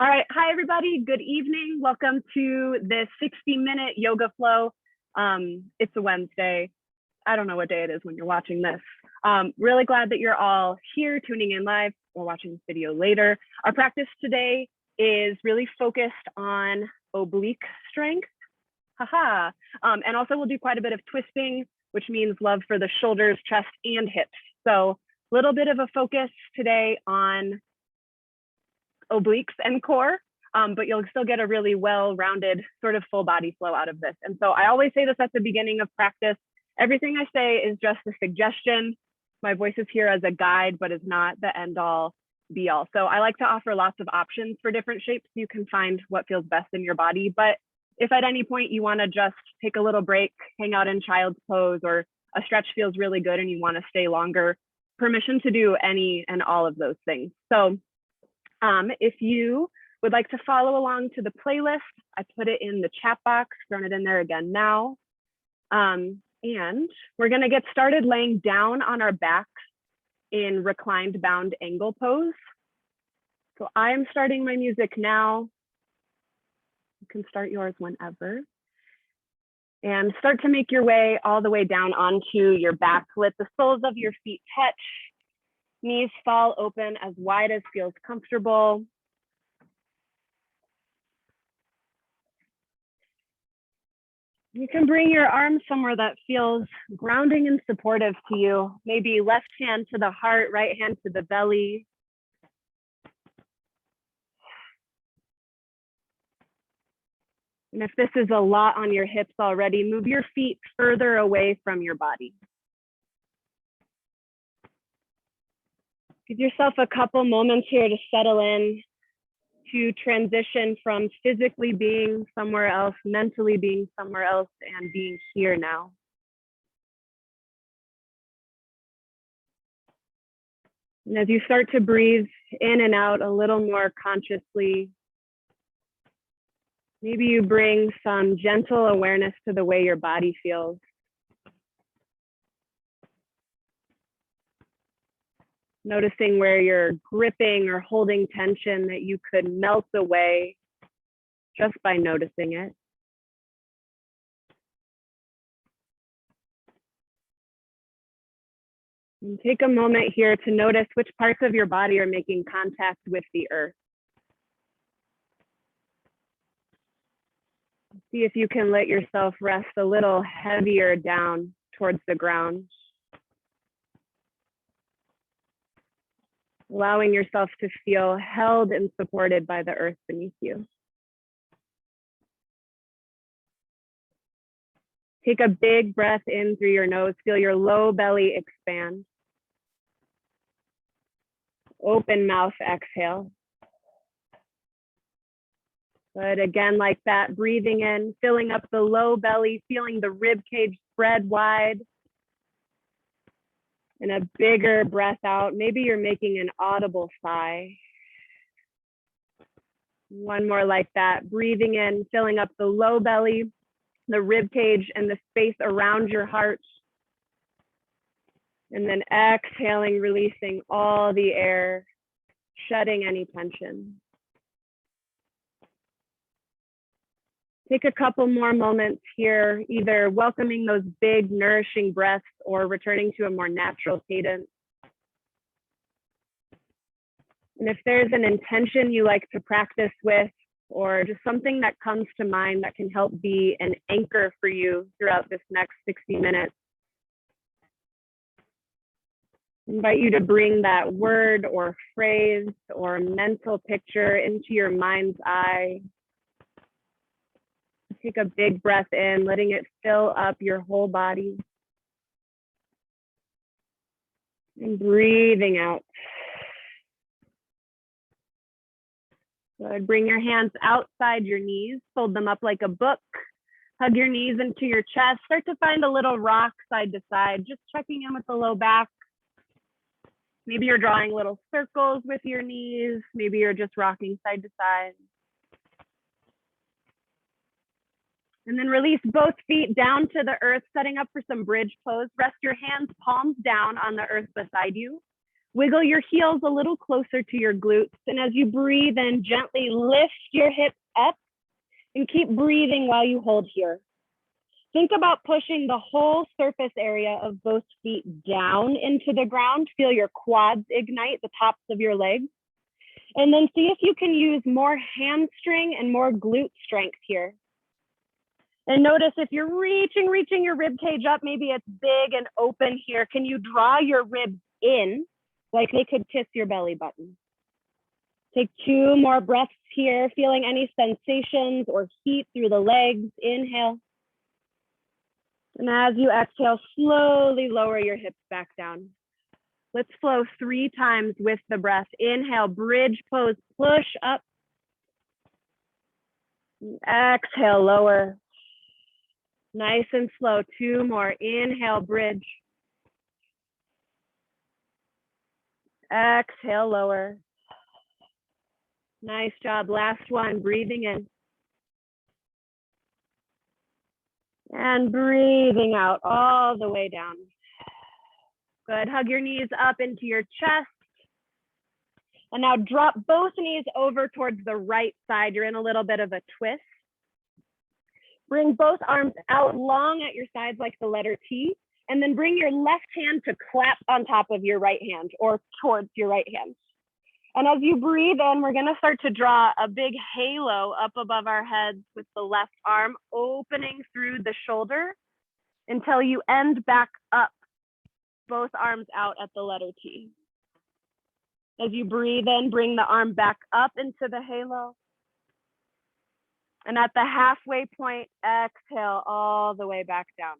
All right, hi everybody, good evening. Welcome to this 60-minute yoga flow. It's a Wednesday. I don't know what day it is when you're watching this. Really glad that you're all here tuning in live or watching this video later. Our practice today is really focused on oblique strength. Haha. And also we'll do quite a bit of twisting, which means love for the shoulders, chest, and hips. So a little bit of a focus today on obliques and core, but you'll still get a really well-rounded sort of full body flow out of this. And so I always say this at the beginning of practice. Everything I say is just a suggestion. My voice is here as a guide, but is not the end all be all. So I like to offer lots of options for different shapes. You can find what feels best in your body. But if at any point you want to just take a little break, hang out in child's pose, or a stretch feels really good and you want to stay longer, permission to do any and all of those things. So if you would like to follow along to the playlist, I put it in the chat box, thrown it in there again now. And we're going to get started laying down on our backs in reclined bound angle pose. So I am starting my music now. You can start yours whenever. And start to make your way all the way down onto your back. Let the soles of your feet touch. Knees fall open as wide as feels comfortable. You can bring your arms somewhere that feels grounding and supportive to you. Maybe left hand to the heart, right hand to the belly. And if this is a lot on your hips already, move your feet further away from your body. Give yourself a couple moments here to settle in, to transition from physically being somewhere else, mentally being somewhere else, and being here now. And as you start to breathe in and out a little more consciously, maybe you bring some gentle awareness to the way your body feels. Noticing where you're gripping or holding tension that you could melt away just by noticing it. And take a moment here to notice which parts of your body are making contact with the earth. See if you can let yourself rest a little heavier down towards the ground. Allowing yourself to feel held and supported by the earth beneath you. Take a big breath in through your nose. Feel your low belly expand. Open mouth, exhale. Good, again, like that, breathing in, filling up the low belly, feeling the rib cage spread wide. And a bigger breath out. Maybe you're making an audible sigh. One more like that. Breathing in, filling up the low belly, the rib cage, and the space around your heart. And then exhaling, releasing all the air, shedding any tension. Take a couple more moments here, either welcoming those big, nourishing breaths or returning to a more natural cadence. And if there's an intention you like to practice with, or just something that comes to mind that can help be an anchor for you throughout this next 60 minutes, I invite you to bring that word or phrase or mental picture into your mind's eye. Take a big breath in, letting it fill up your whole body. And breathing out. Good. Bring your hands outside your knees, fold them up like a book. Hug your knees into your chest. Start to find a little rock side to side, just checking in with the low back. Maybe you're drawing little circles with your knees. Maybe you're just rocking side to side. And then release both feet down to the earth, setting up for some bridge pose. Rest your hands palms down on the earth beside you. Wiggle your heels a little closer to your glutes. And as you breathe in, gently lift your hips up and keep breathing while you hold here. Think about pushing the whole surface area of both feet down into the ground. Feel your quads ignite, the tops of your legs. And then see if you can use more hamstring and more glute strength here. And notice if you're reaching your rib cage up, maybe it's big and open here. Can you draw your ribs in like they could kiss your belly button? Take 2 more breaths here, feeling any sensations or heat through the legs. Inhale. And as you exhale, slowly lower your hips back down. Let's flow 3 times with the breath. Inhale, bridge pose, push up. Exhale, lower. Nice and slow, 2 more. Inhale, bridge. Exhale, lower. Nice job. Last one, breathing in. And breathing out all the way down. Good. Hug your knees up into your chest. And now drop both knees over towards the right side. You're in a little bit of a twist. Bring both arms out long at your sides like the letter T. And then bring your left hand to clap on top of your right hand or towards your right hand. And as you breathe in, we're going to start to draw a big halo up above our heads with the left arm opening through the shoulder until you end back up, both arms out at the letter T. As you breathe in, bring the arm back up into the halo. And at the halfway point, exhale all the way back down.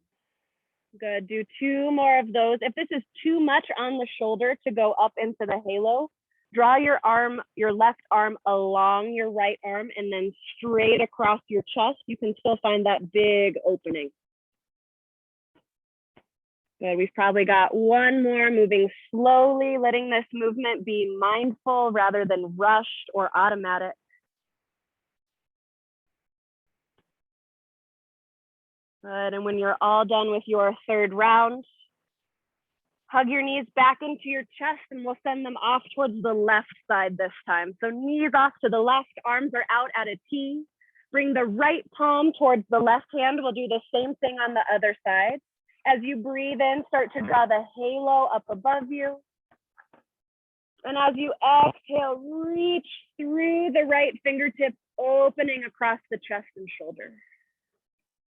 Good. Do 2 more of those. If this is too much on the shoulder to go up into the halo, draw your arm, your left arm along your right arm and then straight across your chest. You can still find that big opening. Good. We've probably got 1 more, moving slowly, letting this movement be mindful rather than rushed or automatic. Good. And when you're all done with your 3rd round, hug your knees back into your chest and we'll send them off towards the left side this time. So knees off to the left, arms are out at a T. Bring the right palm towards the left hand. We'll do the same thing on the other side. As you breathe in, start to draw the halo up above you. And as you exhale, reach through the right fingertips, opening across the chest and shoulder.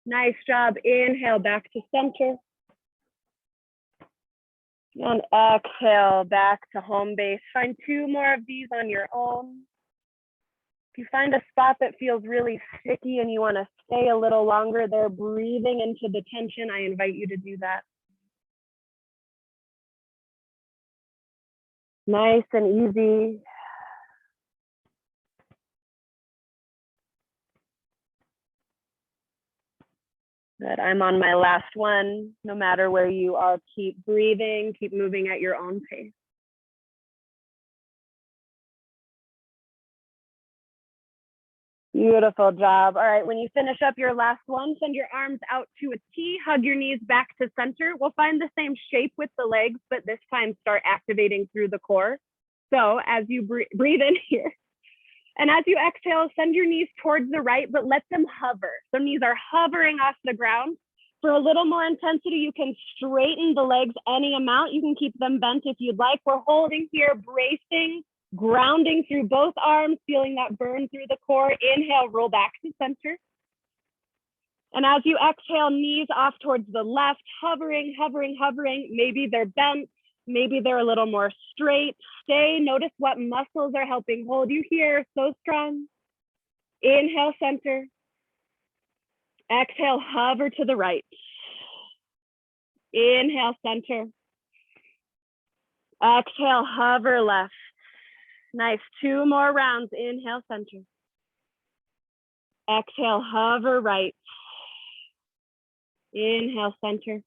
Nice job. Inhale back to center. And exhale back to home base. Find 2 more of these on your own. If you find a spot that feels really sticky and you want to stay a little longer there, breathing into the tension, I invite you to do that. Nice and easy. Good. I'm on my last one. No matter where you are, keep breathing, keep moving at your own pace. Beautiful job. All right, when you finish up your last one, send your arms out to a T, hug your knees back to center. We'll find the same shape with the legs, but this time start activating through the core. So as you breathe in here, and as you exhale, send your knees towards the right, but let them hover. So knees are hovering off the ground. For a little more intensity, you can straighten the legs any amount. You can keep them bent if you'd like. We're holding here, bracing, grounding through both arms, feeling that burn through the core. Inhale, roll back to center. And as you exhale, knees off towards the left, hovering, hovering, hovering. Maybe they're bent, maybe they're a little more straight. Stay, notice what muscles are helping hold you here, so strong. Inhale, center. Exhale, hover to the right. Inhale, center. Exhale, hover left. Nice, 2 more rounds. Inhale, center. Exhale, hover right. Inhale, center.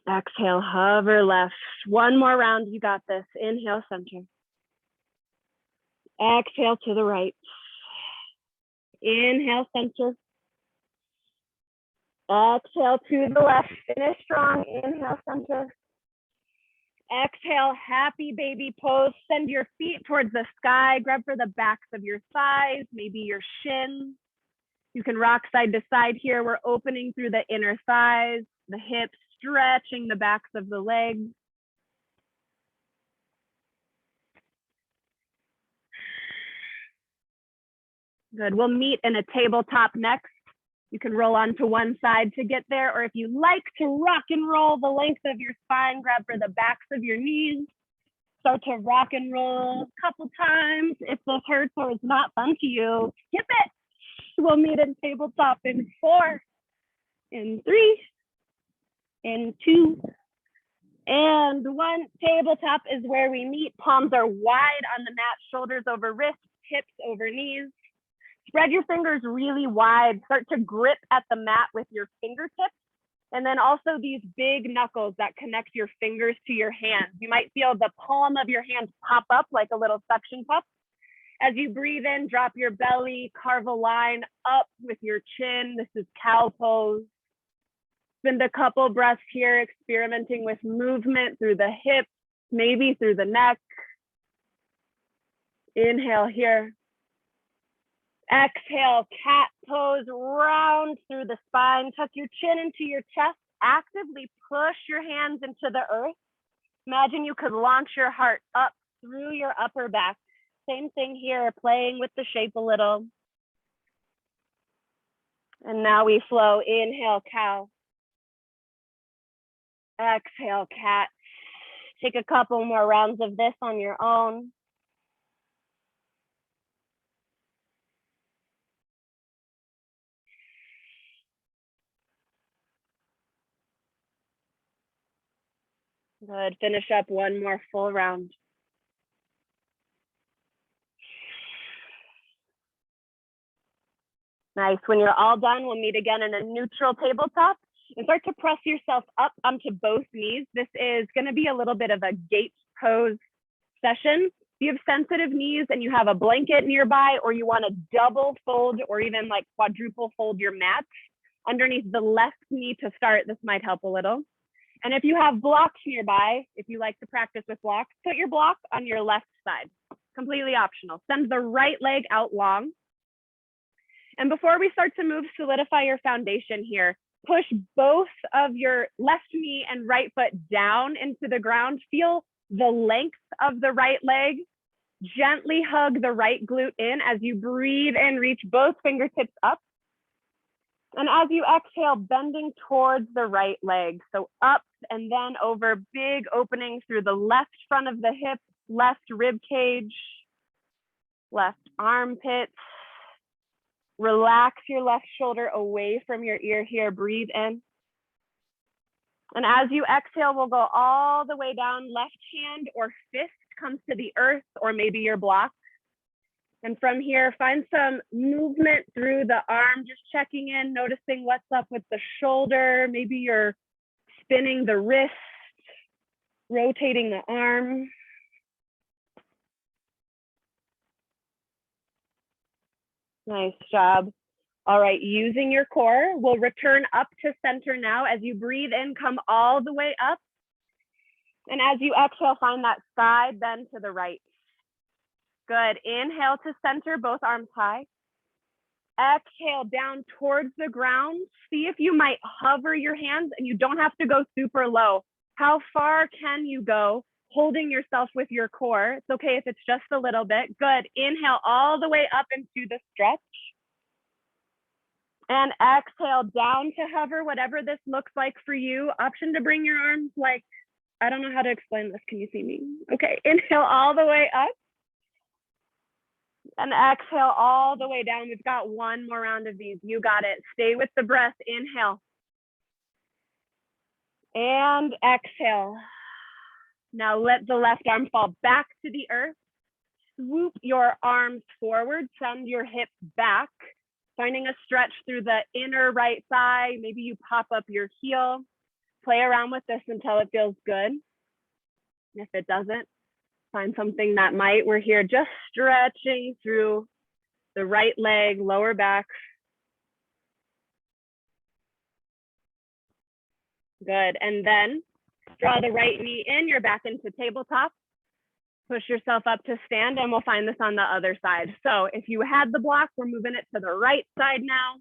Exhale, hover left. 1 more round, you got this. Inhale, center. Exhale to the right. Inhale, center. Exhale to the left. Finish strong. Inhale, center. Exhale, happy baby pose. Send your feet towards the sky. Grab for the backs of your thighs, maybe your shins. You can rock side to side here. We're opening through the inner thighs, the hips, stretching the backs of the legs. Good. We'll meet in a tabletop next. You can roll onto one side to get there, or if you like to rock and roll the length of your spine, grab for the backs of your knees. Start to rock and roll a couple times. If this hurts or is not fun to you, skip it. We'll meet in tabletop in 4, in 3, in 2, and 1. Tabletop is where we meet. Palms are wide on the mat, shoulders over wrists, hips over knees. Spread your fingers really wide. Start to grip at the mat with your fingertips. And then also these big knuckles that connect your fingers to your hands. You might feel the palm of your hand pop up like a little suction cup. As you breathe in, drop your belly, carve a line up with your chin. This is cow pose. Spend a couple breaths here, experimenting with movement through the hips, maybe through the neck. Inhale here. Exhale, cat pose, round through the spine. Tuck your chin into your chest. Actively push your hands into the earth. Imagine you could launch your heart up through your upper back. Same thing here, playing with the shape a little. And now we flow. Inhale, cow. Exhale, cat. Take a couple more rounds of this on your own. Good. Finish up one more full round. Nice. When you're all done, we'll meet again in a neutral tabletop and start to press yourself up onto both knees. This is going to be a little bit of a gate pose session. If you have sensitive knees and you have a blanket nearby, or you want to double fold or even like quadruple fold your mats underneath the left knee to start, this might help a little. And if you have blocks nearby, if you like to practice with blocks, put your block on your left side. Completely optional. Send the right leg out long. And before we start to move, solidify your foundation here. Push both of your left knee and right foot down into the ground. Feel the length of the right leg. Gently hug the right glute in as you breathe in, reach both fingertips up. And as you exhale, bending towards the right leg. So up and then over, big opening through the left front of the hip, left rib cage, left armpit. Relax your left shoulder away from your ear here. Breathe in. And as you exhale, we'll go all the way down. Left hand or fist comes to the earth, or maybe your block. And from here, find some movement through the arm, just checking in, noticing what's up with the shoulder. Maybe you're spinning the wrist, rotating the arm. Nice job. All right, using your core, we'll return up to center now. As you breathe in, come all the way up. And as you exhale, find that side bend to the right. Good. Inhale to center, both arms high. Exhale down towards the ground. See if you might hover your hands, and you don't have to go super low. How far can you go holding yourself with your core? It's okay if it's just a little bit. Good. Inhale all the way up into the stretch. And exhale down to hover, whatever this looks like for you. Option to bring your arms like, I don't know how to explain this. Can you see me? Okay. Inhale all the way up. And exhale all the way down. We've got one more round of these. You got it. Stay with the breath. Inhale. And exhale. Now let the left arm fall back to the earth. Swoop your arms forward. Send your hips back. Finding a stretch through the inner right thigh. Maybe you pop up your heel. Play around with this until it feels good. If it doesn't, find something that might. We're here just stretching through the right leg, lower back. Good. And then Draw the right knee in, you're back into tabletop. Push yourself up to stand, and we'll find this on the other side. So if you had the block, we're moving it to the right side now.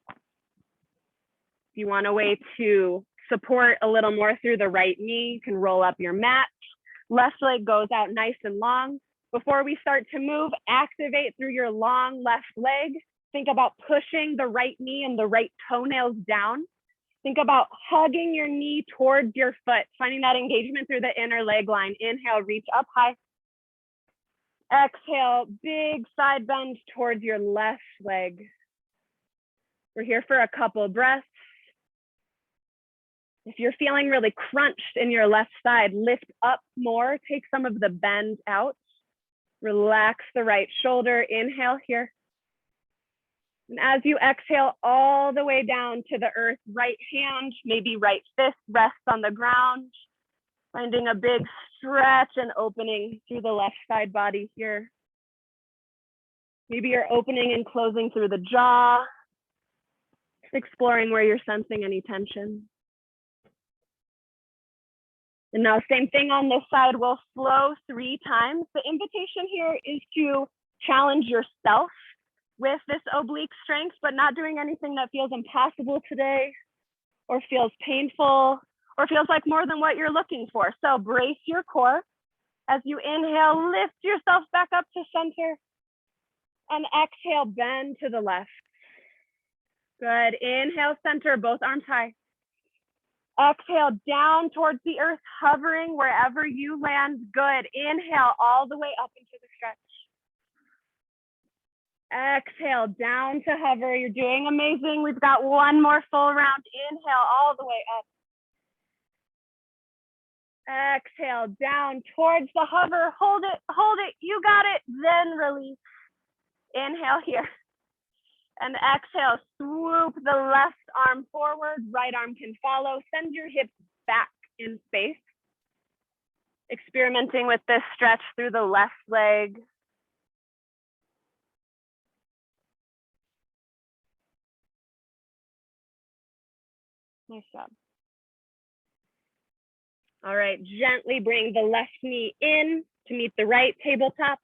If you want a way to support a little more through the right knee, you can roll up your mat. Left leg goes out nice and long. Before we start to move, activate through your long left leg. Think about pushing the right knee and the right toenails down. Think about hugging your knee towards your foot, finding that engagement through the inner leg line. Inhale, reach up high. Exhale, big side bend towards your left leg. We're here for a couple breaths. If you're feeling really crunched in your left side, lift up more, take some of the bend out. Relax the right shoulder, inhale here. And as you exhale all the way down to the earth, right hand, maybe right fist rests on the ground, finding a big stretch and opening through the left side body here. Maybe you're opening and closing through the jaw, exploring where you're sensing any tension. And now same thing on this side, we'll flow 3 times. The invitation here is to challenge yourself with this oblique strength, but not doing anything that feels impossible today or feels painful or feels like more than what you're looking for. So brace your core. As you inhale, lift yourself back up to center, and exhale, bend to the left. Good, inhale, center, both arms high. Exhale, down towards the earth, hovering wherever you land. Good, inhale, all the way up into the stretch. Exhale, down to hover. You're doing amazing. We've got one more full round. Inhale, all the way up. Exhale, down towards the hover. Hold it. You got it. Then release. Inhale here. And exhale, swoop the left arm forward. Right arm can follow. Send your hips back in space. Experimenting with this stretch through the left leg. Nice job. All right, gently bring the left knee in to meet the right tabletop.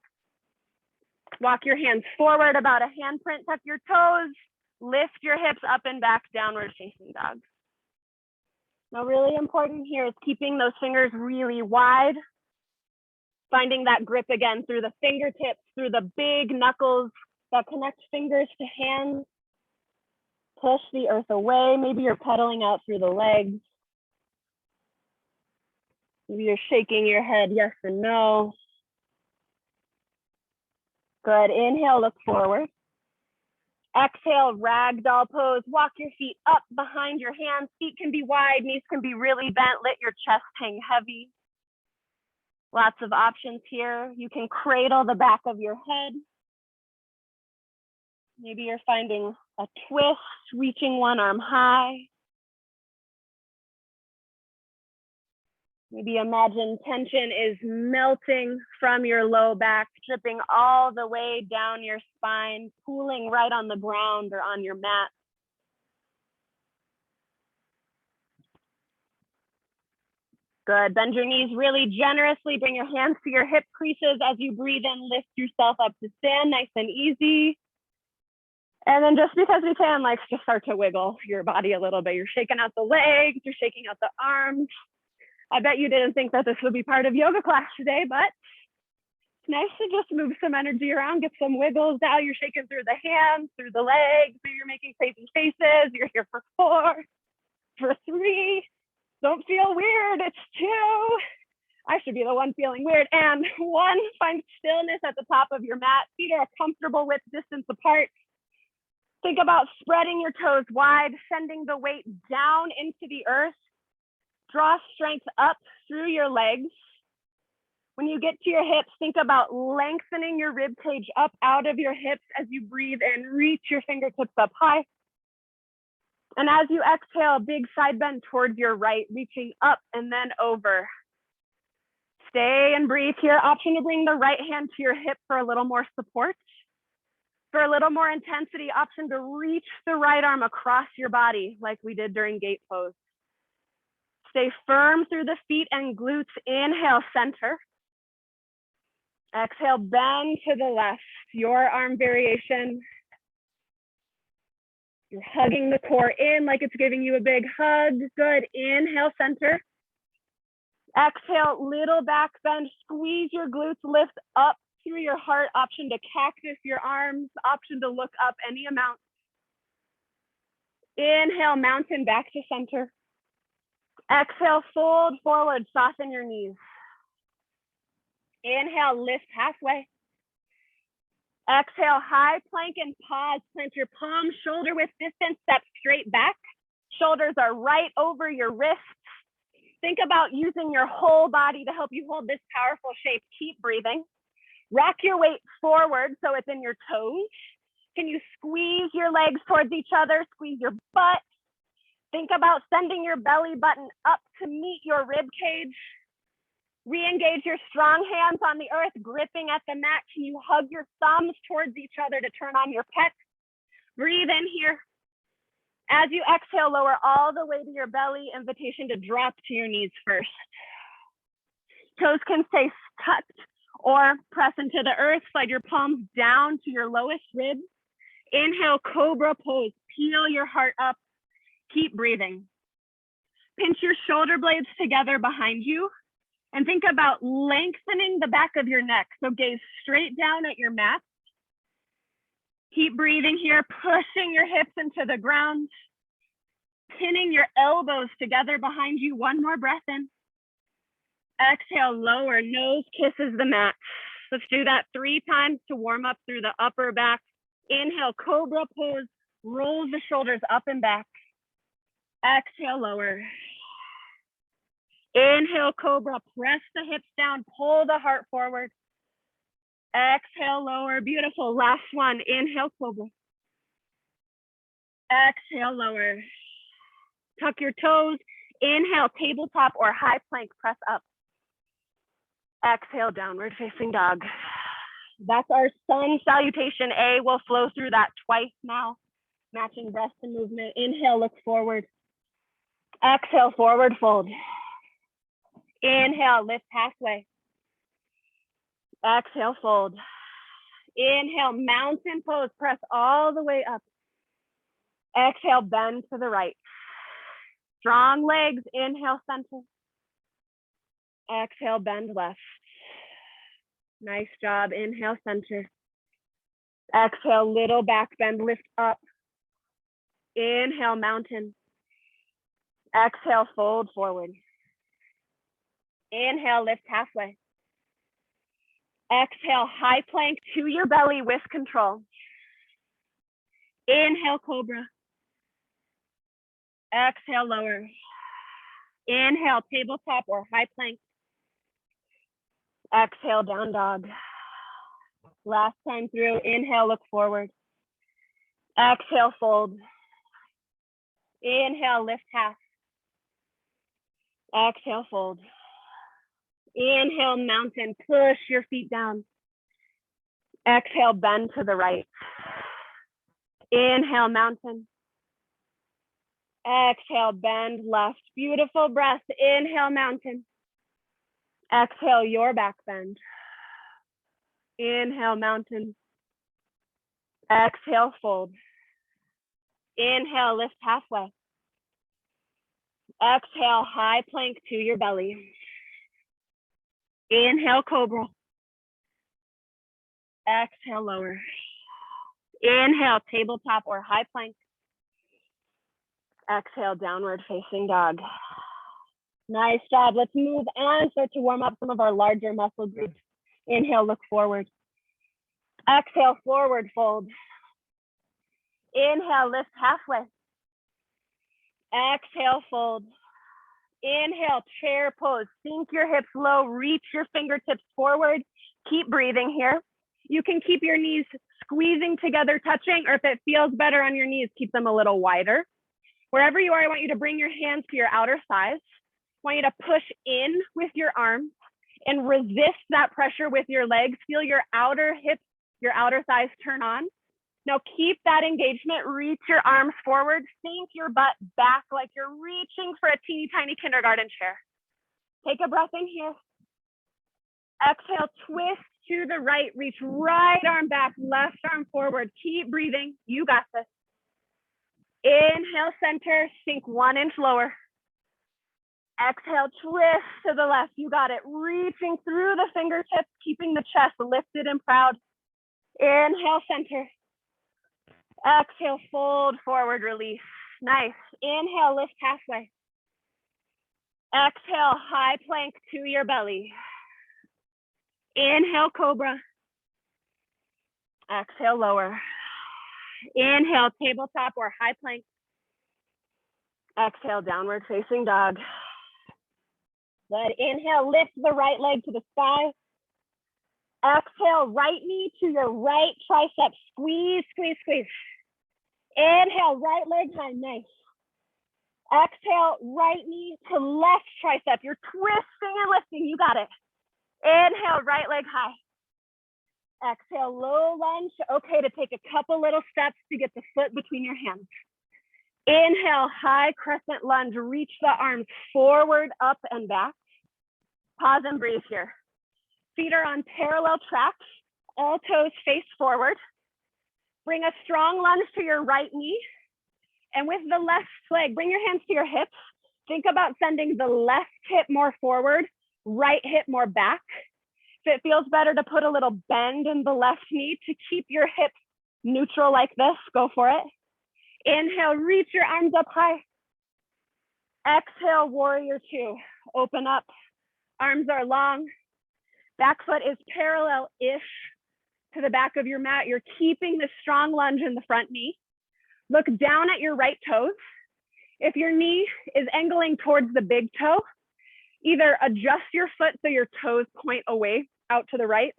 Walk your hands forward about a handprint, tuck your toes, lift your hips up and back, downward facing dog. Now really important here is keeping those fingers really wide, finding that grip again through the fingertips, through the big knuckles that connect fingers to hands. Push the earth away. Maybe you're pedaling out through the legs. Maybe you're shaking your head yes or no. Good, inhale, look forward. Exhale, ragdoll pose. Walk your feet up behind your hands. Feet can be wide, knees can be really bent. Let your chest hang heavy. Lots of options here. You can cradle the back of your head. Maybe you're finding a twist, reaching one arm high. Maybe imagine tension is melting from your low back, dripping all the way down your spine, pooling right on the ground or on your mat. Good, bend your knees really generously. Bring your hands to your hip creases as you breathe in, lift yourself up to stand, nice and easy. And then just because we can, like, just start to wiggle your body a little bit. You're shaking out the legs, you're shaking out the arms. I bet you didn't think that this would be part of yoga class today, but it's nice to just move some energy around, get some wiggles out. You're shaking through the hands, through the legs, maybe you're making crazy faces. You're here for 4, for 3. Don't feel weird, it's 2. I should be the one feeling weird. And 1, find stillness at the top of your mat. Feet are a comfortable width distance apart. Think about spreading your toes wide, sending the weight down into the earth. Draw strength up through your legs. When you get to your hips, think about lengthening your rib cage up out of your hips as you breathe in. Reach your fingertips up high. And as you exhale, big side bend towards your right, reaching up and then over. Stay and breathe here. Option to bring the right hand to your hip for a little more support. For a little more intensity, option to reach the right arm across your body like we did during gate pose. Stay firm through the feet and glutes. Inhale, center. Exhale, bend to the left. Your arm variation. You're hugging the core in like it's giving you a big hug. Good. Inhale, center. Exhale, little back bend. Squeeze your glutes, lift up through your heart. Option to cactus your arms. Option to look up any amount. Inhale, mountain back to center. Exhale, fold forward, soften your knees. Inhale, lift halfway. Exhale, high plank and pause. Plant your palms shoulder width distance, step straight back. Shoulders are right over your wrists. Think about using your whole body to help you hold this powerful shape. Keep breathing. Rock your weight forward so it's in your toes. Can you squeeze your legs towards each other? Squeeze your butt. Think about sending your belly button up to meet your rib cage. Re-engage your strong hands on the earth, gripping at the mat. Can you hug your thumbs towards each other to turn on your pecs? Breathe in here. As you exhale, lower all the way to your belly. Invitation to drop to your knees first. Toes can stay tucked or press into the earth. Slide your palms down to your lowest ribs. Inhale, cobra pose. Peel your heart up. Keep breathing. Pinch your shoulder blades together behind you and think about lengthening the back of your neck. So gaze straight down at your mat. Keep breathing here, pushing your hips into the ground, pinning your elbows together behind you. One more breath in. Exhale, lower, nose kisses the mat. Let's do that 3 times to warm up through the upper back. Inhale, cobra pose, roll the shoulders up and back. Exhale, lower. Inhale, cobra, press the hips down, pull the heart forward. Exhale, lower, beautiful. Last one, inhale, cobra. Exhale, lower. Tuck your toes. Inhale, tabletop or high plank, press up. Exhale, downward facing dog. That's our sun salutation. A, we'll flow through that twice now. Matching breath and movement. Inhale, look forward. Exhale, forward fold. Inhale, lift halfway. Exhale, fold. Inhale, mountain pose, press all the way up. Exhale, bend to the right. Strong legs, inhale, center. Exhale, bend left. Nice job, inhale, center. Exhale, little back bend, lift up. Inhale, mountain. Exhale, fold forward. Inhale, lift halfway. Exhale, high plank to your belly with control. Inhale, cobra. Exhale, lower. Inhale, tabletop or high plank. Exhale, down dog. Last time through, inhale, look forward. Exhale, fold. Inhale, lift half. Exhale, fold. Inhale, mountain, push your feet down. Exhale, bend to the right. Inhale, mountain. Exhale, bend left. Beautiful breath. Inhale, mountain. Exhale, your back bend. Inhale, mountain. Exhale, fold. Inhale, lift halfway. Exhale, high plank to your belly. Inhale, cobra. Exhale, lower. Inhale, tabletop or high plank. Exhale, downward facing dog. Nice job. Let's move on, start to warm up some of our larger muscle groups. Inhale, look forward. Exhale, forward fold. Inhale, lift halfway. Exhale, fold. Inhale, chair pose. Sink your hips low, reach your fingertips forward. Keep breathing here. You can keep your knees squeezing together, touching, or if it feels better on your knees, keep them a little wider. Wherever you are, I want you to bring your hands to your outer thighs. I want you to push in with your arms and resist that pressure with your legs. Feel your outer hips, your outer thighs turn on. Now keep that engagement, reach your arms forward, sink your butt back like you're reaching for a teeny tiny kindergarten chair. Take a breath in here. Exhale, twist to the right, reach right arm back, left arm forward. Keep breathing, you got this. Inhale, center, sink 1 inch lower. Exhale, twist to the left, you got it. Reaching through the fingertips, keeping the chest lifted and proud. Inhale, center. Exhale, fold forward, release. Nice. Inhale, lift halfway. Exhale, high plank to your belly. Inhale, cobra. Exhale, lower. Inhale, tabletop or high plank. Exhale, downward facing dog. Good. Inhale, lift the right leg to the sky. Exhale, right knee to your right tricep. Squeeze, squeeze, squeeze. Inhale, right leg high, nice. Exhale, right knee to left tricep. You're twisting and lifting, you got it. Inhale, right leg high. Exhale, low lunge. Okay, to take a couple little steps to get the foot between your hands. Inhale, high crescent lunge. Reach the arms forward, up and back. Pause and breathe here. Feet are on parallel tracks. All toes face forward. Bring a strong lunge to your right knee. And with the left leg, bring your hands to your hips. Think about sending the left hip more forward, right hip more back. If it feels better to put a little bend in the left knee to keep your hips neutral like this, go for it. Inhale, reach your arms up high. Exhale, warrior 2. Open up, arms are long. Back foot is parallel-ish to the back of your mat. You're keeping the strong lunge in the front knee. Look down at your right toes. If your knee is angling towards the big toe, either adjust your foot so your toes point away out to the right,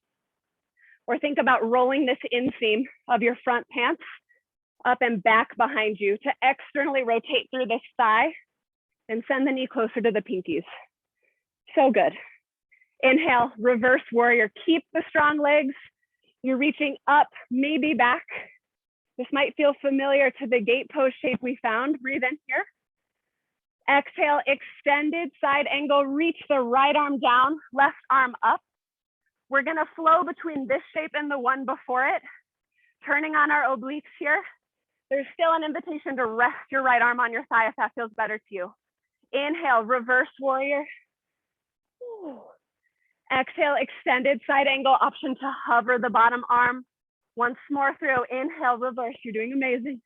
or think about rolling this inseam of your front pants up and back behind you to externally rotate through this thigh and send the knee closer to the pinkies. So good. Inhale, reverse warrior. Keep the strong legs. You're reaching up, maybe back. This might feel familiar to the gate pose shape we found. Breathe in here. Exhale, extended side angle. Reach the right arm down, left arm up. We're gonna flow between this shape and the one before it. Turning on our obliques here. There's still an invitation to rest your right arm on your thigh if that feels better to you. Inhale, reverse warrior. Exhale, extended side angle. Option to hover the bottom arm. Once more through. Inhale, reverse. You're doing amazing.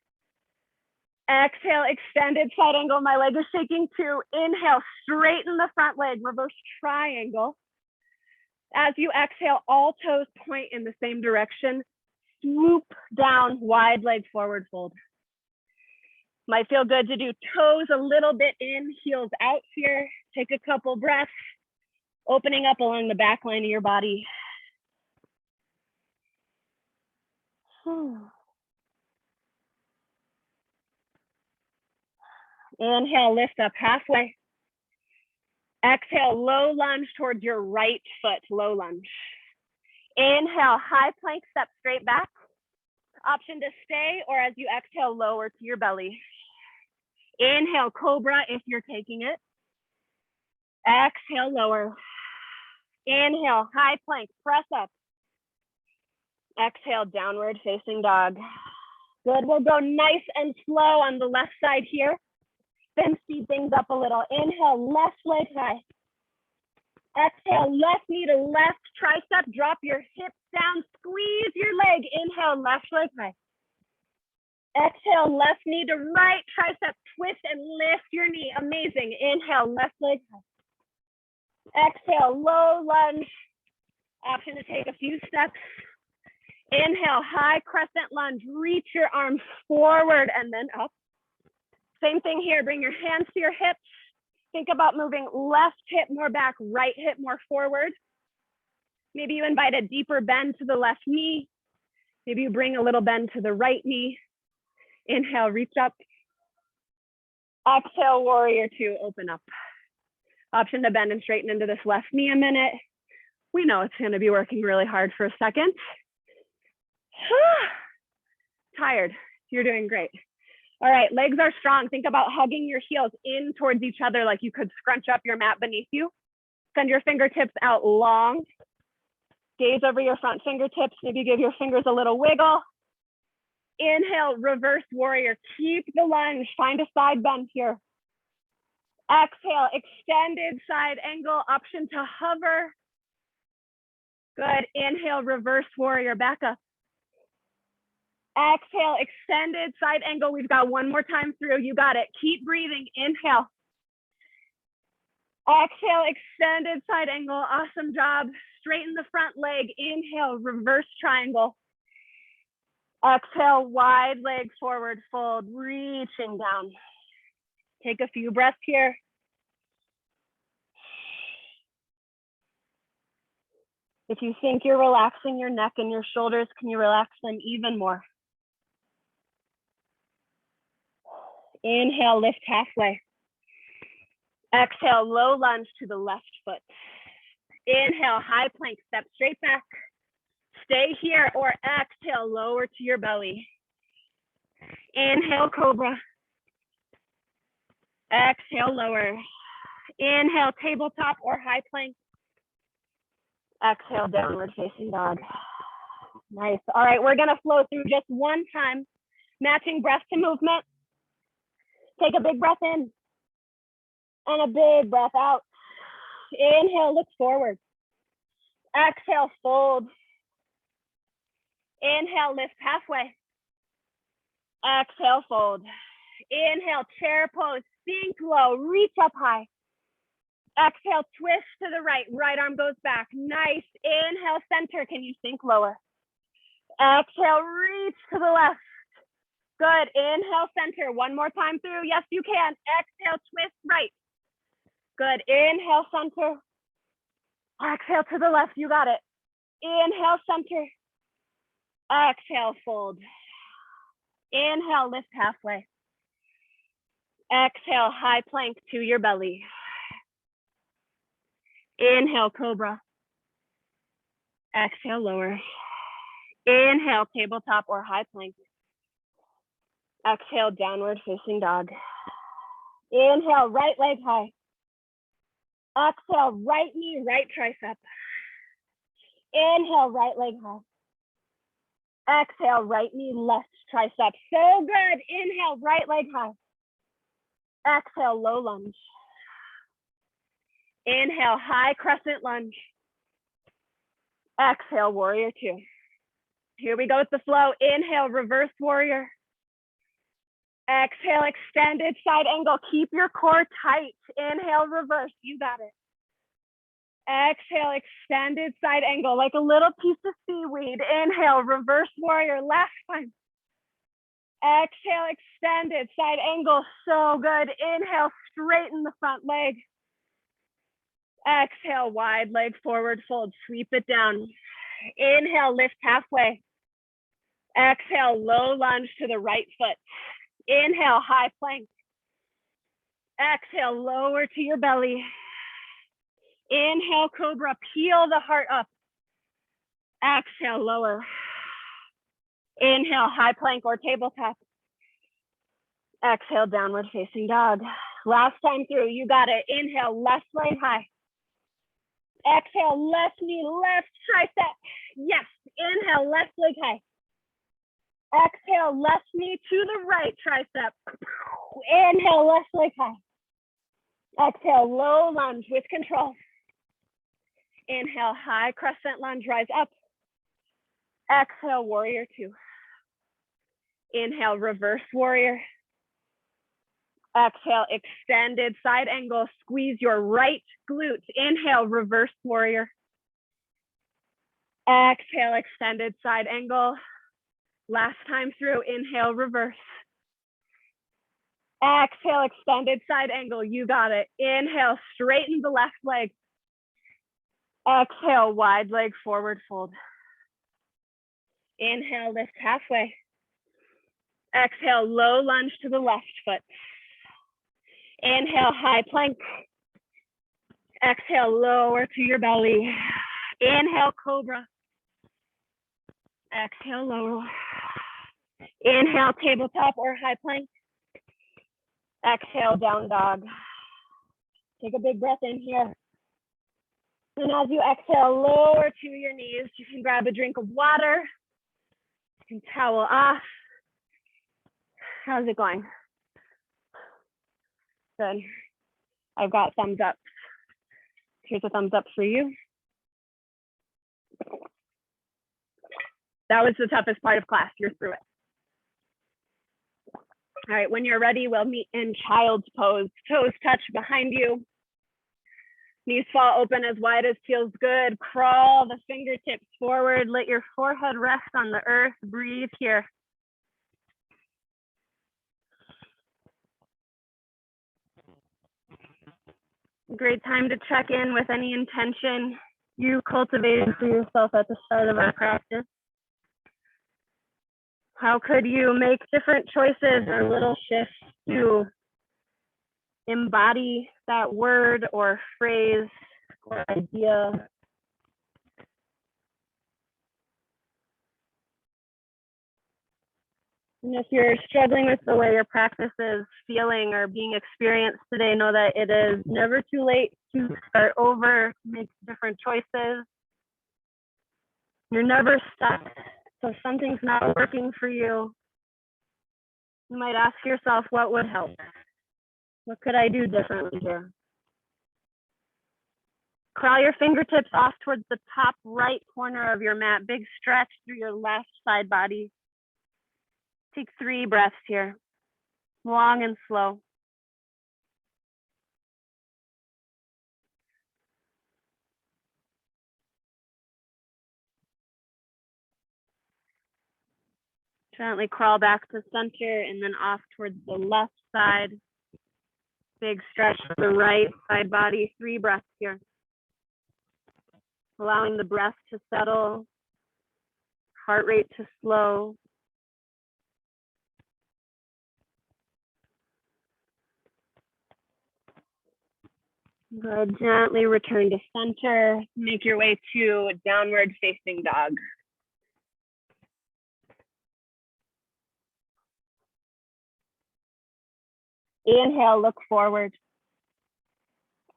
Exhale, extended side angle. My leg is shaking too. Inhale, straighten the front leg. Reverse triangle. As you exhale, all toes point in the same direction. Swoop down, wide leg forward fold. Might feel good to do toes a little bit in, heels out here. Take a couple breaths, opening up along the back line of your body. Inhale, lift up halfway. Exhale, low lunge towards your right foot, low lunge. Inhale, high plank, step straight back. Option to stay, or as you exhale, lower to your belly. Inhale, cobra if you're taking it. Exhale, lower. Inhale, high plank, press up. Exhale, downward facing dog. Good, we'll go nice and slow on the left side here. Then speed things up a little. Inhale, left leg high. Exhale, left knee to left tricep. Drop your hips down, squeeze your leg. Inhale, left leg high. Exhale, left knee to right tricep. Twist and lift your knee. Amazing. Inhale, left leg high. Exhale, low lunge. Option to take a few steps. Inhale, high crescent lunge. Reach your arms forward and then up. Same thing here. Bring your hands to your hips. Think about moving left hip more back, right hip more forward. Maybe you invite a deeper bend to the left knee. Maybe you bring a little bend to the right knee. Inhale, reach up. Exhale, warrior 2, open up. Option to bend and straighten into this left knee a minute. We know it's going to be working really hard for a second. tired. You're doing great. All right, legs are strong. Think about hugging your heels in towards each other like you could scrunch up your mat beneath you. Send your fingertips out long. Gaze over your front fingertips. Maybe give your fingers a little wiggle. Inhale, reverse warrior. Keep the lunge. Find a side bend here. Exhale, extended side angle. Option to hover. Good. Inhale, reverse warrior. Back up. Exhale, extended side angle. We've got one more time through. You got it. Keep breathing. Inhale. Exhale, extended side angle. Awesome job. Straighten the front leg. Inhale, reverse triangle. Exhale, wide leg forward fold, reaching down. Take a few breaths here. If you think you're relaxing your neck and your shoulders, can you relax them even more? Inhale, lift halfway. Exhale, low lunge to the left foot. Inhale, high plank, step straight back. Stay here or exhale, lower to your belly. Inhale, cobra. Exhale, lower. Inhale, tabletop or high plank. Exhale, downward facing dog. Nice. All right, we're gonna flow through just one time, matching breath to movement. Take a big breath in and a big breath out. Inhale, look forward. Exhale, fold. Inhale, lift halfway. Exhale, fold. Inhale, chair pose, sink low, reach up high. Exhale, twist to the right, right arm goes back. Nice. Inhale, center, can you sink lower? Exhale, reach to the left. Good. Inhale, center, one more time through. Yes, you can. Exhale, twist right. Good. Inhale, center. Exhale to the left, you got it. Inhale, center. Exhale, fold. Inhale, lift halfway. Exhale, high plank to your belly. Inhale, cobra. Exhale, lower. Inhale, tabletop or high plank. Exhale, downward facing dog. Inhale, right leg high. Exhale, right knee, right tricep. Inhale, right leg high. Exhale, right knee, left tricep. So good. Inhale, right leg high. Exhale, low lunge. Inhale, high crescent lunge. Exhale, warrior two. Here we go with the flow. Inhale, reverse warrior. Exhale, extended side angle. Keep your core tight. Inhale, reverse. You got it. Exhale, extended side angle, like a little piece of seaweed. Inhale, reverse warrior, last time. Exhale, extended side angle, so good. Inhale, straighten the front leg. Exhale, wide leg forward fold, sweep it down. Inhale, lift halfway. Exhale, low lunge to the right foot. Inhale, high plank. Exhale, lower to your belly. Inhale, cobra, peel the heart up. Exhale, lower. Inhale, high plank or tabletop. Exhale, downward facing dog. Last time through, you got it. Inhale, left leg high. Exhale, left knee, left tricep. Yes, inhale, left leg high. Exhale, left knee to the right tricep. Inhale, left leg high. Exhale, low lunge with control. Inhale, high crescent lunge, rise up. Exhale, warrior two. Inhale, reverse warrior. Exhale, extended side angle, squeeze your right glute. Inhale, reverse warrior. Exhale, extended side angle. Last time through, inhale, reverse. Exhale, extended side angle, you got it. Inhale, straighten the left leg. Exhale, wide leg forward fold. Inhale, lift halfway. Exhale, low lunge to the left foot. Inhale, high plank. Exhale, lower to your belly. Inhale, cobra. Exhale, lower. Inhale, tabletop or high plank. Exhale, down dog. Take a big breath in here. And as you exhale, lower to your knees. You can grab a drink of water. You can towel off. How's it going? Good. I've got thumbs up. Here's a thumbs up for you. That was the toughest part of class. You're through it. All right, when you're ready, we'll meet in child's pose. Toes touch behind you. Knees fall open as wide as feels good. Crawl the fingertips forward. Let your forehead rest on the earth. Breathe here. Great time to check in with any intention you cultivated for yourself at the start of our practice. How could you make different choices or little shifts to embody that word or phrase or idea? And if you're struggling with the way your practice is feeling or being experienced today, know that it is never too late to start over, make different choices. You're never stuck. So if something's not working for you, you might ask yourself, what would help? What could I do differently here? Crawl your fingertips off towards the top right corner of your mat. Big stretch through your left side body. Take 3 breaths here, long and slow. Gently crawl back to center and then off towards the left side. Big stretch to the right side body, 3 breaths here. Allowing the breath to settle, heart rate to slow. Good. Gently return to center. Make your way to downward facing dog. Inhale, look forward.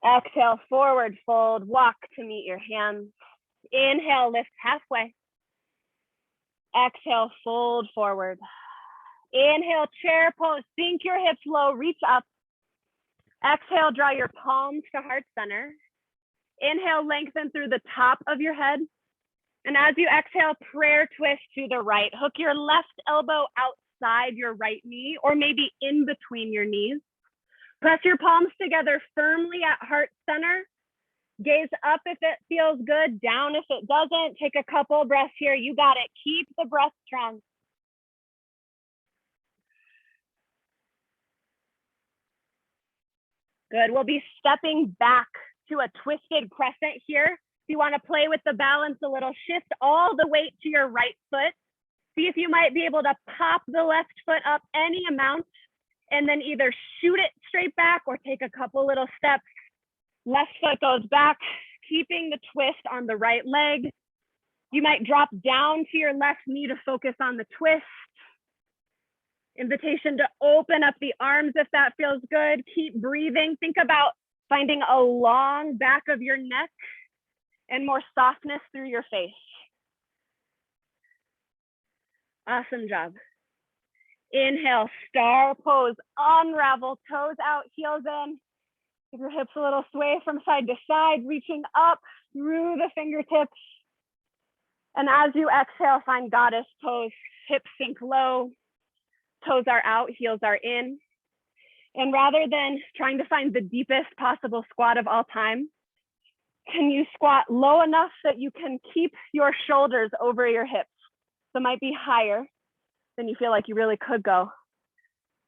Exhale, forward fold, walk to meet your hands. Inhale, lift halfway. Exhale, fold forward. Inhale, chair pose, sink your hips low, reach up. Exhale, draw your palms to heart center. Inhale, lengthen through the top of your head. And as you exhale, prayer twist to the right. Hook your left elbow outside your right knee, or maybe in between your knees. Press your palms together firmly at heart center. Gaze up if it feels good, down if it doesn't. Take a couple breaths here. You got it. Keep the breath strong. Good. We'll be stepping back to a twisted crescent here. If you want to play with the balance a little, shift all the weight to your right foot. See if you might be able to pop the left foot up any amount and then either shoot it straight back or take a couple little steps. Left foot goes back, keeping the twist on the right leg. You might drop down to your left knee to focus on the twist. Invitation to open up the arms if that feels good. Keep breathing. Think about finding a long back of your neck and more softness through your face. Awesome job. Inhale, star pose, unravel, toes out, heels in. Give your hips a little sway from side to side, reaching up through the fingertips. And as you exhale, find goddess pose, hips sink low, toes are out, heels are in. And rather than trying to find the deepest possible squat of all time, can you squat low enough that you can keep your shoulders over your hips? So it might be higher than you feel like you really could go.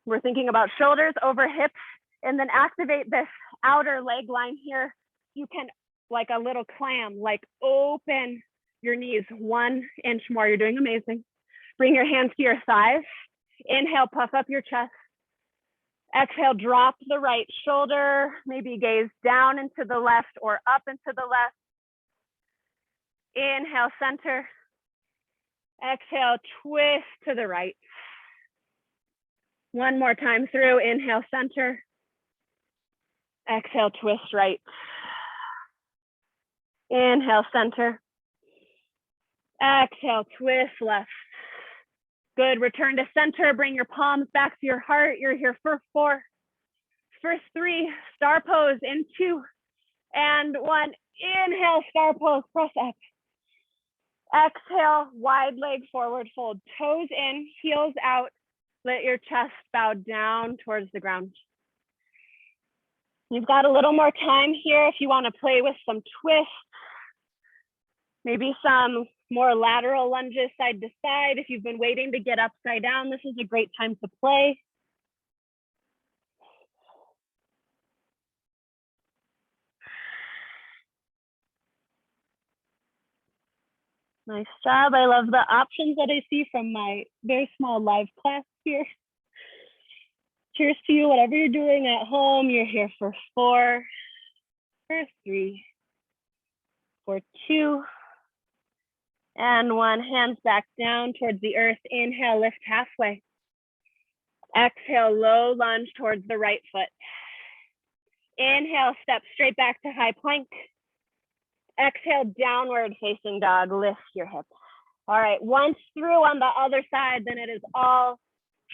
We're thinking about shoulders over hips, and then activate this outer leg line here. You can, like a little clam, like open your knees 1 inch more. You're doing amazing. Bring your hands to your thighs. Inhale, puff up your chest. Exhale, drop the right shoulder, maybe gaze down into the left or up into the left. Inhale, center. Exhale, twist to the right. One more time through, inhale, center. Exhale, twist right. Inhale, center. Exhale, twist left. Good, return to center. Bring your palms back to your heart. You're here for 4. First 3, star pose in 2 and 1. Inhale, star pose, press up. Exhale, wide leg forward fold. Toes in, heels out. Let your chest bow down towards the ground. You've got a little more time here if you want to play with some twists. Maybe some more lateral lunges side to side. If you've been waiting to get upside down, this is a great time to play. Nice job. I love the options that I see from my very small live class here. Cheers to you, whatever you're doing at home. You're here for 4, for 3, for 2, and 1. Hands back down towards the earth. Inhale, lift halfway. Exhale, low lunge towards the right foot. Inhale, step straight back to high plank. Exhale, downward facing dog. Lift your hips. All right, once through on the other side, then it is all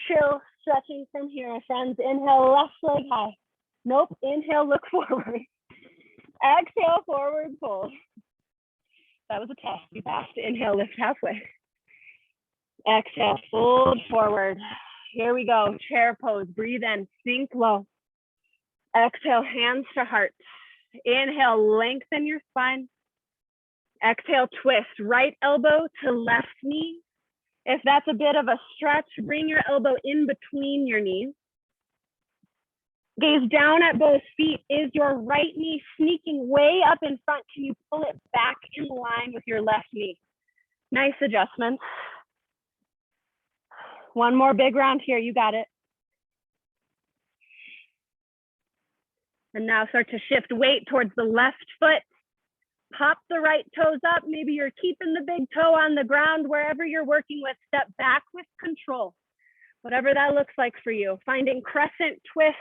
chill stretching from here, my friends. Inhale, left leg high. Nope, inhale, look forward. Exhale, forward fold. That was a test, we passed. Inhale, lift halfway. Exhale, fold forward. Here we go, chair pose. Breathe in, sink low. Exhale, hands to heart. Inhale, lengthen your spine. Exhale, twist, right elbow to left knee. If that's a bit of a stretch, bring your elbow in between your knees. Gaze down at both feet. Is your right knee sneaking way up in front? Can you pull it back in line with your left knee? Nice adjustment. One more big round here, you got it. And now start to shift weight towards the left foot. Pop the right toes up. Maybe you're keeping the big toe on the ground. Wherever you're working with, step back with control. Whatever that looks like for you. Finding crescent twist.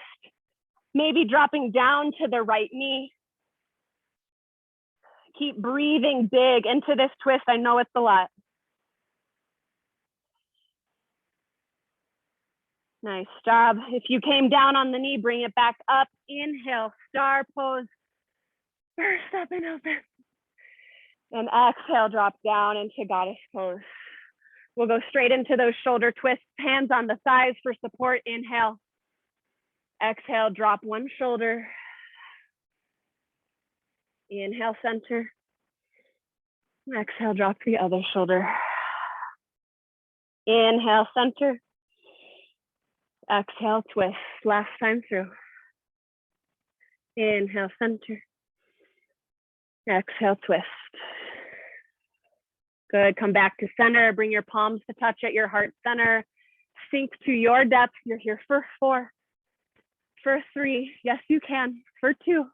Maybe dropping down to the right knee. Keep breathing big into this twist. I know it's a lot. Nice job. If you came down on the knee, bring it back up. Inhale, star pose. Burst up and open. And exhale, drop down into goddess pose. We'll go straight into those shoulder twists. Hands on the thighs for support. Inhale. Exhale, drop one shoulder. Inhale, center. Exhale, drop the other shoulder. Inhale, center. Exhale, twist. Last time through. Inhale, center. Exhale, twist. Good, come back to center. Bring your palms to touch at your heart center. Sink to your depth. You're here for 4, for 3. Yes, you can. For 2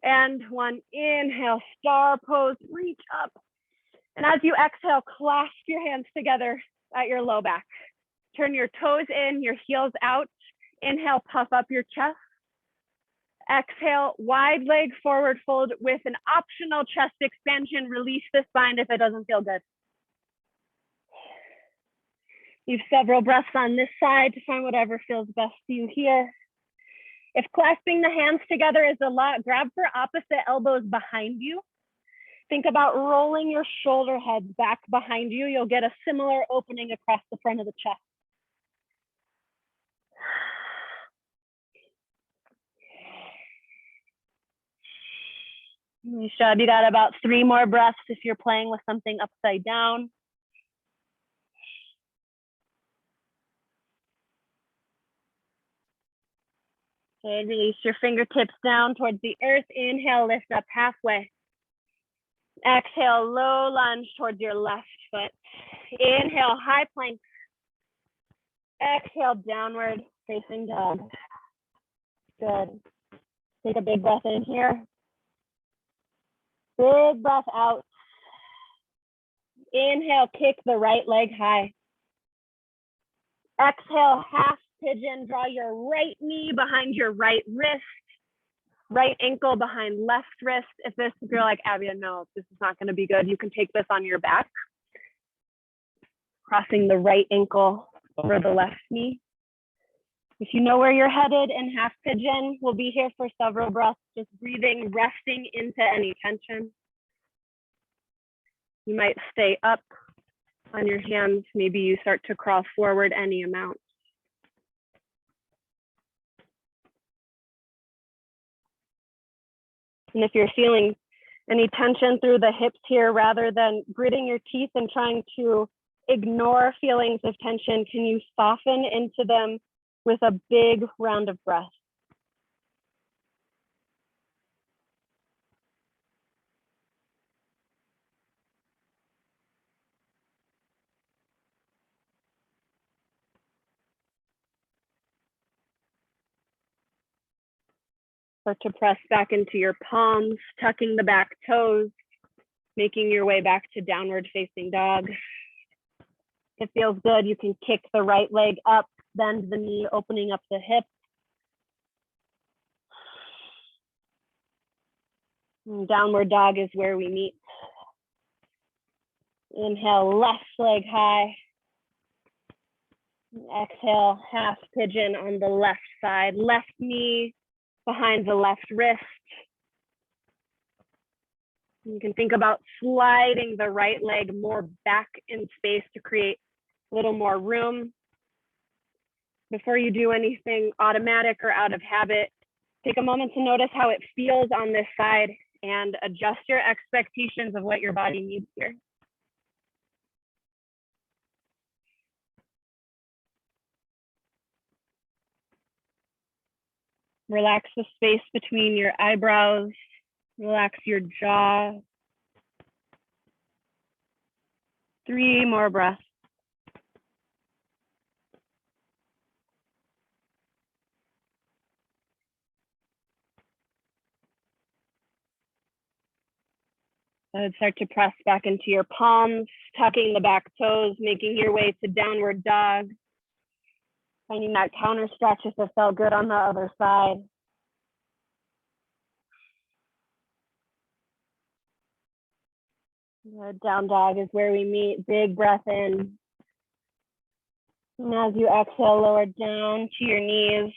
and 1. Inhale, star pose, reach up. And as you exhale, clasp your hands together at your low back. Turn your toes in, your heels out. Inhale, puff up your chest. Exhale, wide leg forward fold with an optional chest expansion. Release the spine if it doesn't feel good. You have several breaths on this side to find whatever feels best to you here. If clasping the hands together is a lot, grab for opposite elbows behind you. Think about rolling your shoulder heads back behind you. You'll get a similar opening across the front of the chest. Nice job. You got about 3 more breaths if you're playing with something upside down. Good. Release your fingertips down towards the earth. Inhale, lift up halfway. Exhale, low lunge towards your left foot. Inhale, high plank. Exhale, downward facing dog. Good. Take a big breath in here. Big breath out. Inhale, kick the right leg high. Exhale, half pigeon. Draw your right knee behind your right wrist, right ankle behind left wrist. If you're like, Abby, no, this is not going to be good, you can take this on your back, crossing the right ankle over the left knee. If you know where you're headed in half pigeon, we'll be here for several breaths, just breathing, resting into any tension. You might stay up on your hands. Maybe you start to crawl forward any amount. And if you're feeling any tension through the hips here, rather than gritting your teeth and trying to ignore feelings of tension, can you soften into them with a big round of breath? Start to press back into your palms, tucking the back toes, making your way back to downward facing dog. If it feels good, you can kick the right leg up, bend the knee, opening up the hip. And downward dog is where we meet. Inhale, left leg high. Exhale, half pigeon on the left side, left knee behind the left wrist. You can think about sliding the right leg more back in space to create a little more room. Before you do anything automatic or out of habit, take a moment to notice how it feels on this side and adjust your expectations of what your body needs here. Relax the space between your eyebrows. Relax your jaw. 3 more breaths. Start to press back into your palms, tucking the back toes, making your way to downward dog. Finding that counter stretch if it felt good on the other side. Down dog is where we meet. Big breath in. And as you exhale, lower down to your knees.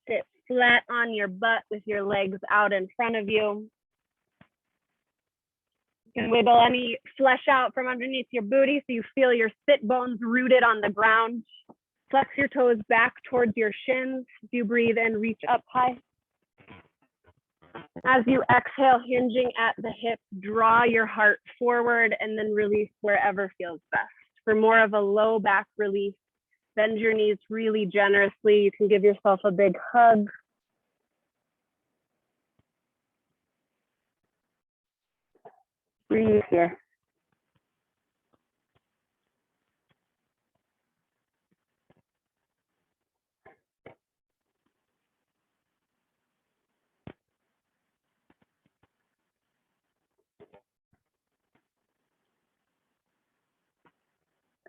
Sit flat on your butt with your legs out in front of you. You can wiggle any flesh out from underneath your booty so you feel your sit bones rooted on the ground. Flex your toes back towards your shins. As you breathe in, reach up high. As you exhale, hinging at the hip, draw your heart forward and then release wherever feels best. For more of a low back release, bend your knees really generously. You can give yourself a big hug. Breathe here.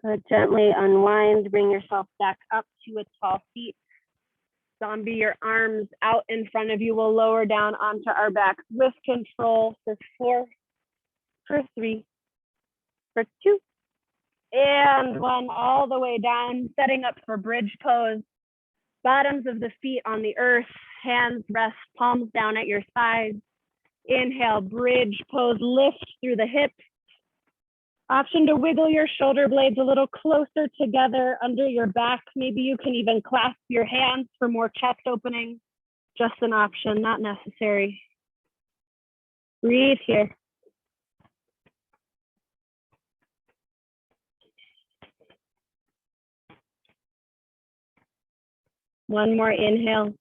Good. Gently unwind, bring yourself back up to a tall seat. Zombie your arms out in front of you. We'll lower down onto our backs with control for 4, for 3, for 2, and 1, all the way down, setting up for bridge pose. Bottoms of the feet on the earth, hands rest, palms down at your sides. Inhale, bridge pose, lift through the hips. Option to wiggle your shoulder blades a little closer together under your back. Maybe you can even clasp your hands for more chest opening. Just an option, not necessary. Breathe here. One more inhale.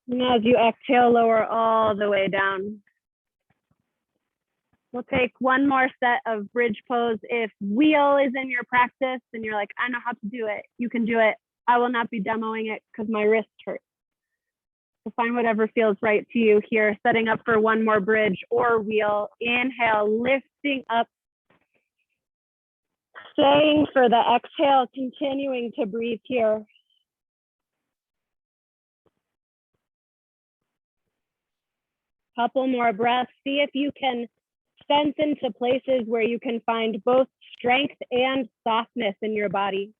And as you exhale, lower all the way down. We'll take one more set of bridge pose. If wheel is in your practice and you're like, I know how to do it, you can do it. I will not be demoing it because my wrist hurts. So find whatever feels right to you here, setting up for one more bridge or wheel. Inhale, lifting up. Staying for the exhale, continuing to breathe here. Couple more breaths. See if you can sense into places where you can find both strength and softness in your body.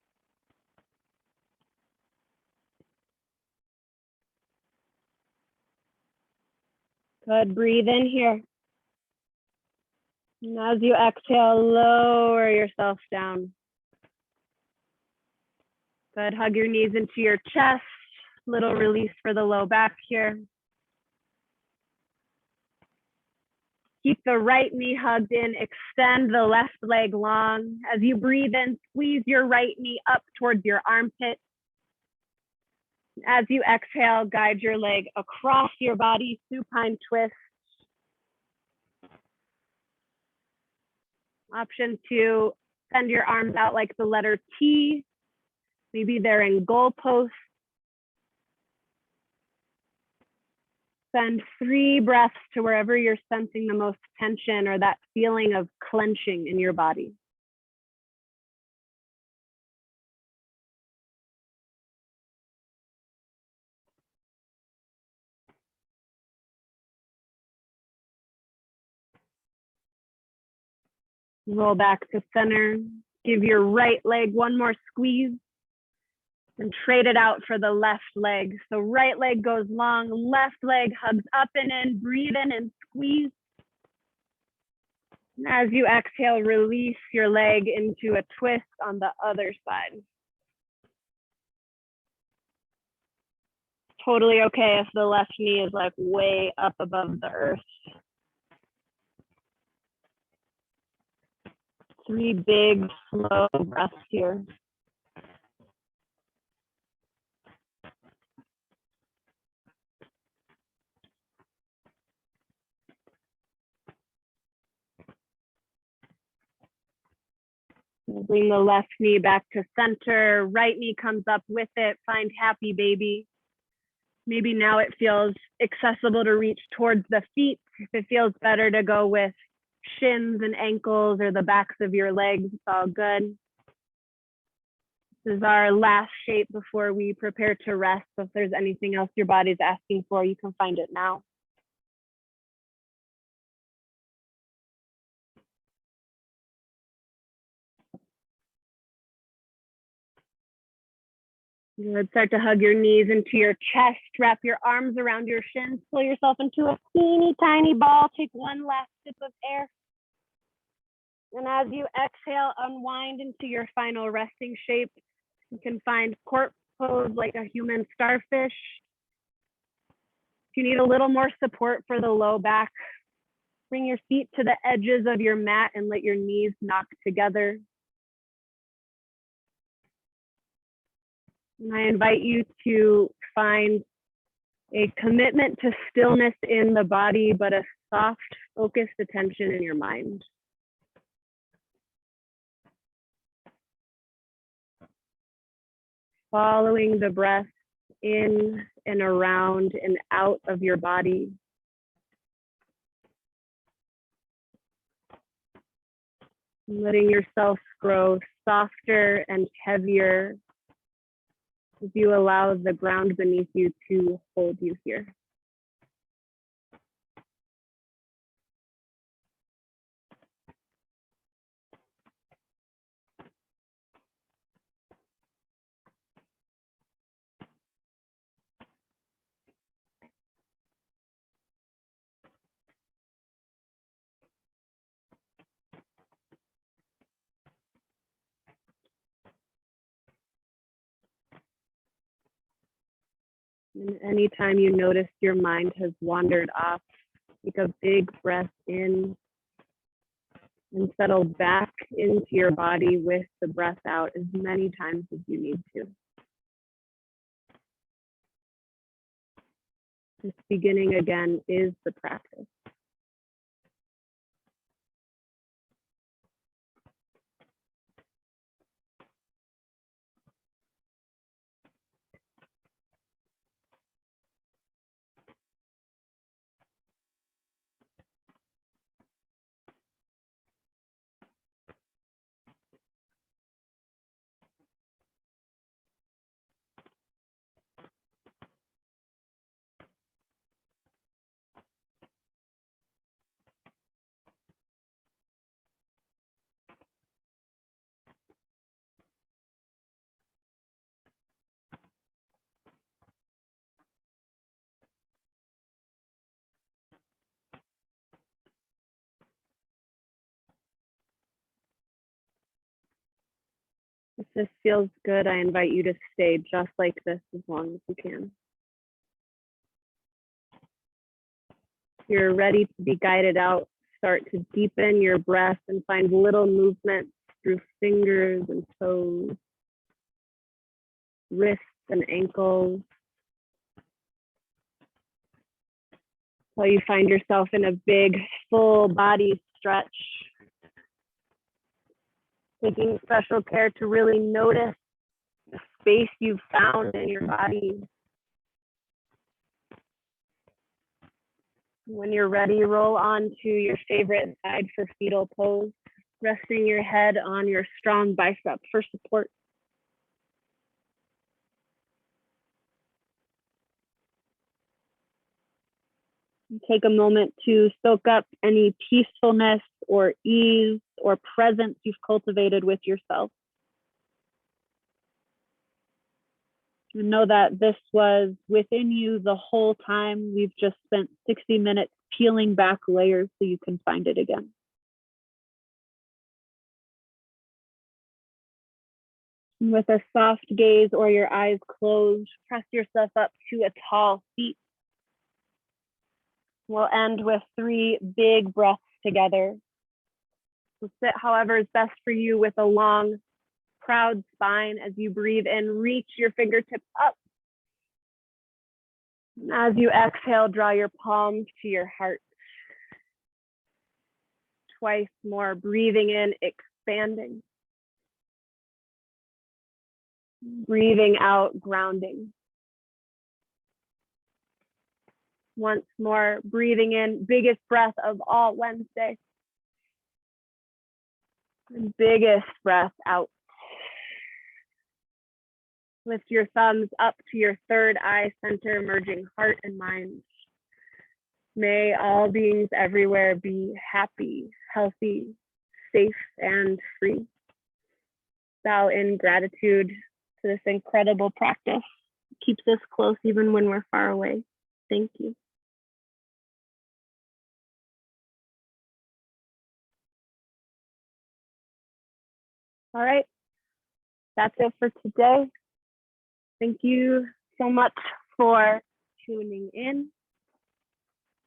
Good, breathe in here. And as you exhale, lower yourself down. Good, hug your knees into your chest. Little release for the low back here. Keep the right knee hugged in, extend the left leg long. As you breathe in, squeeze your right knee up towards your armpit. As you exhale, guide your leg across your body, supine twist. Option 2, send your arms out like the letter T. Maybe they're in goalposts. Send 3 breaths to wherever you're sensing the most tension or that feeling of clenching in your body. Roll back to center. Give your right leg one more squeeze and trade it out for the left leg. So right leg goes long, left leg hugs up and in, breathe in and squeeze. And as you exhale, release your leg into a twist on the other side. Totally okay if the left knee is like way up above the earth. 3 big, slow breaths here. Bring the left knee back to center. Right knee comes up with it. Find happy baby. Maybe now it feels accessible to reach towards the feet. If it feels better to go with shins and ankles or the backs of your legs, it's all good. This is our last shape before we prepare to rest. So if there's anything else your body's asking for, you can find it now. Good. Start to hug your knees into your chest. Wrap your arms around your shins. Pull yourself into a teeny tiny ball. Take one last sip of air. And as you exhale, unwind into your final resting shape. You can find corpse pose like a human starfish. If you need a little more support for the low back, bring your feet to the edges of your mat and let your knees knock together. And I invite you to find a commitment to stillness in the body, but a soft, focused attention in your mind. Following the breath in and around and out of your body. Letting yourself grow softer and heavier as you allow the ground beneath you to hold you here. And anytime you notice your mind has wandered off, take a big breath in and settle back into your body with the breath out as many times as you need to. Just beginning again is the practice. If this feels good, I invite you to stay just like this as long as you can. If you're ready to be guided out, start to deepen your breath and find little movements through fingers and toes, wrists and ankles. While you find yourself in a big, full body stretch. Taking special care to really notice the space you've found in your body. When you're ready, roll on to your favorite side for fetal pose, resting your head on your strong bicep for support. Take a moment to soak up any peacefulness or ease or presence you've cultivated with yourself. And know that this was within you the whole time. We've just spent 60 minutes peeling back layers so you can find it again. And with a soft gaze or your eyes closed, press yourself up to a tall seat. We'll end with 3 big breaths together. So sit however is best for you with a long, proud spine. As you breathe in, reach your fingertips up. And as you exhale, draw your palms to your heart. Twice more, breathing in, expanding. Breathing out, grounding. Once more, breathing in, biggest breath of all Wednesday. And biggest breath out. Lift your thumbs up to your third eye center, merging heart and mind. May all beings everywhere be happy, healthy, safe, and free. Bow in gratitude to this incredible practice. Keeps us close even when we're far away. Thank you. All right, that's it for today. Thank you so much for tuning in.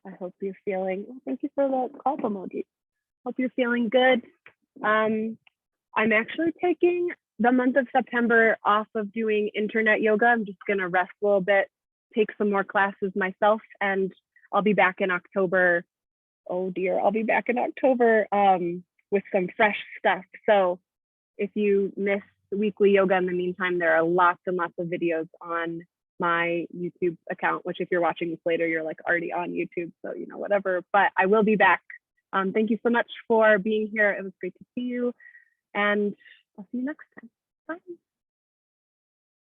I hope you're feeling, thank you for the clap emoji. Hope you're feeling good. I'm actually taking the month of September off of doing internet yoga. I'm just gonna rest a little bit, take some more classes myself, and I'll be back in October. Oh dear, I'll be back in October with some fresh stuff. So if you missed weekly yoga in the meantime, there are lots and lots of videos on my YouTube account, which if you're watching this later, you're like already on YouTube, so you know, whatever, but I will be back. Thank you so much for being here. It was great to see you, and I'll see you next time. Bye.